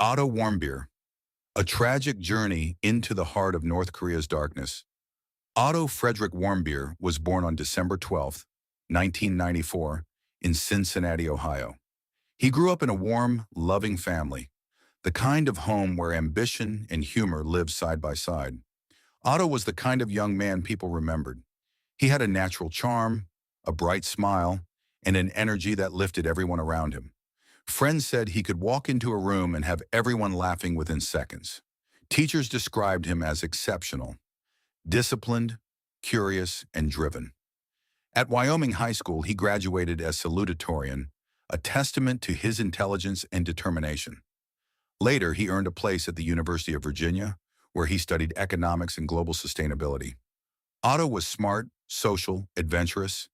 Otto Warmbier, a tragic journey into the heart of North Korea's darkness. Otto Frederick Warmbier was born on December 12, 1994, in Cincinnati, Ohio. He grew up in a warm, loving family, the kind of home where ambition and humor lived side by side. Otto was the kind of young man people remembered. He had a natural charm, a bright smile, and an energy that lifted everyone around him. Friends said he could walk into a room and have everyone laughing within seconds. Teachers described him as exceptional, disciplined, curious, and driven. At Wyoming High School, he graduated as salutatorian, a testament to his intelligence and determination. Later, he earned a place at the University of Virginia, where he studied economics and global sustainability. Otto was smart, social, adventurous,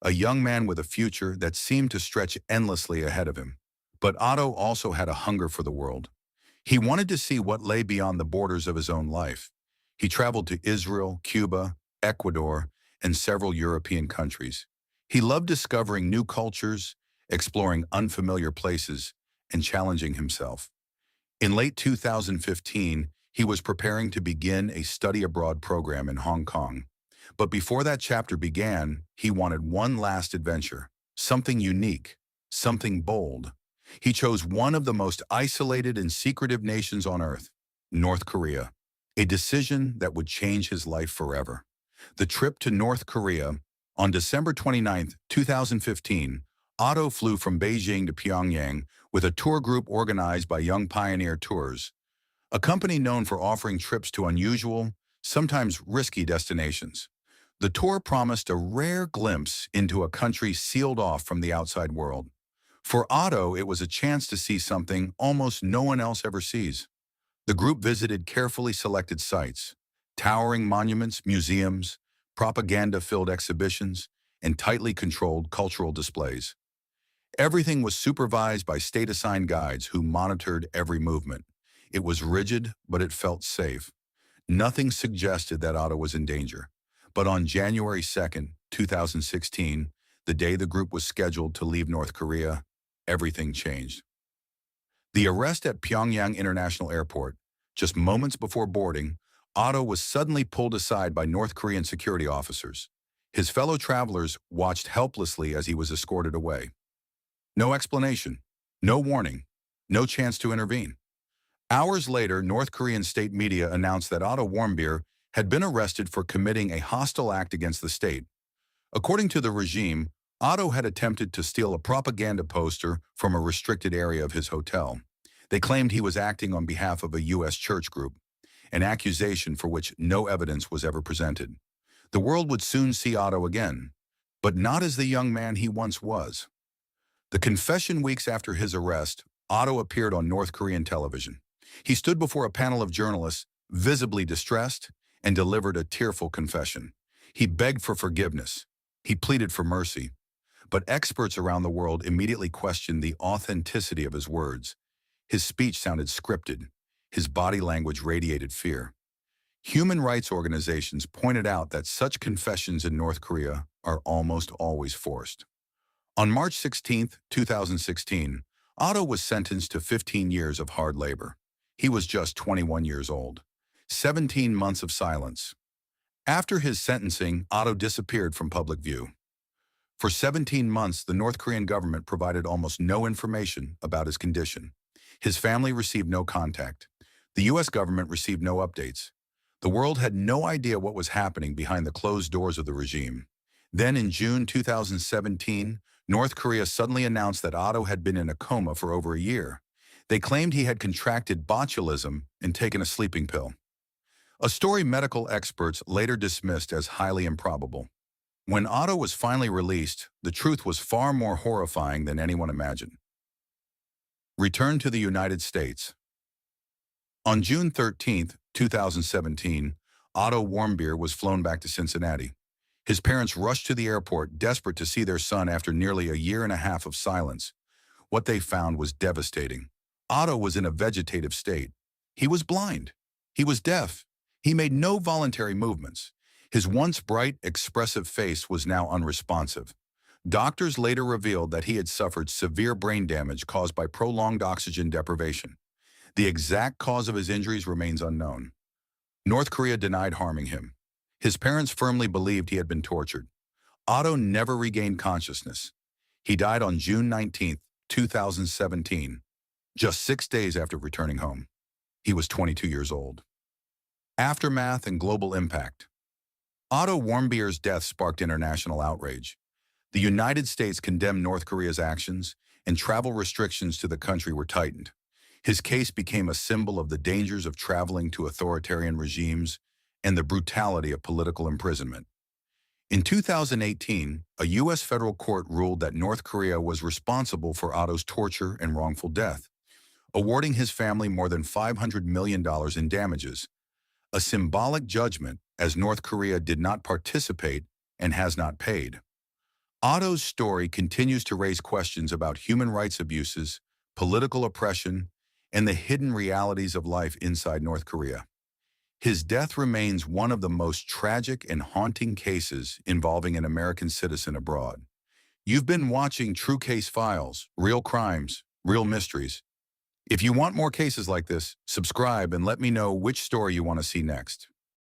a young man with a future that seemed to stretch endlessly ahead of him. But Otto also had a hunger for the world. He wanted to see what lay beyond the borders of his own life. He traveled to Israel, Cuba, Ecuador, and several European countries. He loved discovering new cultures, exploring unfamiliar places, and challenging himself. In late 2015, he was preparing to begin a study abroad program in Hong Kong. But before that chapter began, he wanted one last adventure, something unique, something bold. He chose one of the most isolated and secretive nations on Earth, North Korea, a decision that would change his life forever. The trip to North Korea, on December 29, 2015, Otto flew from Beijing to Pyongyang with a tour group organized by Young Pioneer Tours, a company known for offering trips to unusual, sometimes risky destinations. The tour promised a rare glimpse into a country sealed off from the outside world. For Otto, it was a chance to see something almost no one else ever sees. The group visited carefully selected sites, towering monuments, museums, propaganda-filled exhibitions, and tightly controlled cultural displays. Everything was supervised by state-assigned guides who monitored every movement. It was rigid, but it felt safe. Nothing suggested that Otto was in danger. But on January 2, 2016, the day the group was scheduled to leave North Korea, everything changed. The arrest at Pyongyang International Airport, just moments before boarding, Otto was suddenly pulled aside by North Korean security officers. His fellow travelers watched helplessly as he was escorted away. No explanation, no warning, no chance to intervene. Hours later, North Korean state media announced that Otto Warmbier had been arrested for committing a hostile act against the state. According to the regime, Otto had attempted to steal a propaganda poster from a restricted area of his hotel. They claimed he was acting on behalf of a U.S. church group, an accusation for which no evidence was ever presented. The world would soon see Otto again, but not as the young man he once was. The confession weeks after his arrest, Otto appeared on North Korean television. He stood before a panel of journalists, visibly distressed, and delivered a tearful confession. He begged for forgiveness. He pleaded for mercy. But experts around the world immediately questioned the authenticity of his words. His speech sounded scripted. His body language radiated fear. Human rights organizations pointed out that such confessions in North Korea are almost always forced. On March 16, 2016, Otto was sentenced to 15 years of hard labor. He was just 21 years old. 17 months of silence. After his sentencing, Otto disappeared from public view. For 17 months, the North Korean government provided almost no information about his condition. His family received no contact. The U.S. government received no updates. The world had no idea what was happening behind the closed doors of the regime. Then in June 2017, North Korea suddenly announced that Otto had been in a coma for over a year. They claimed he had contracted botulism and taken a sleeping pill. A story medical experts later dismissed as highly improbable. When Otto was finally released, the truth was far more horrifying than anyone imagined. Return to the United States. On June 13, 2017, Otto Warmbier was flown back to Cincinnati. His parents rushed to the airport, desperate to see their son after nearly a year and a half of silence. What they found was devastating. Otto was in a vegetative state. He was blind. He was deaf. He made no voluntary movements. His once bright, expressive face was now unresponsive. Doctors later revealed that he had suffered severe brain damage caused by prolonged oxygen deprivation. The exact cause of his injuries remains unknown. North Korea denied harming him. His parents firmly believed he had been tortured. Otto never regained consciousness. He died on June 19, 2017, just 6 days after returning home. He was 22 years old. Aftermath and global impact. Otto Warmbier's death sparked international outrage. The United States condemned North Korea's actions, and travel restrictions to the country were tightened. His case became a symbol of the dangers of traveling to authoritarian regimes and the brutality of political imprisonment. In 2018, a U.S. federal court ruled that North Korea was responsible for Otto's torture and wrongful death, awarding his family more than $500 million in damages, a symbolic judgment as North Korea did not participate and has not paid. Otto's story continues to raise questions about human rights abuses, political oppression, and the hidden realities of life inside North Korea. His death remains one of the most tragic and haunting cases involving an American citizen abroad. You've been watching True Case Files, Real Crimes, Real Mysteries. If you want more cases like this, subscribe and let me know which story you want to see next.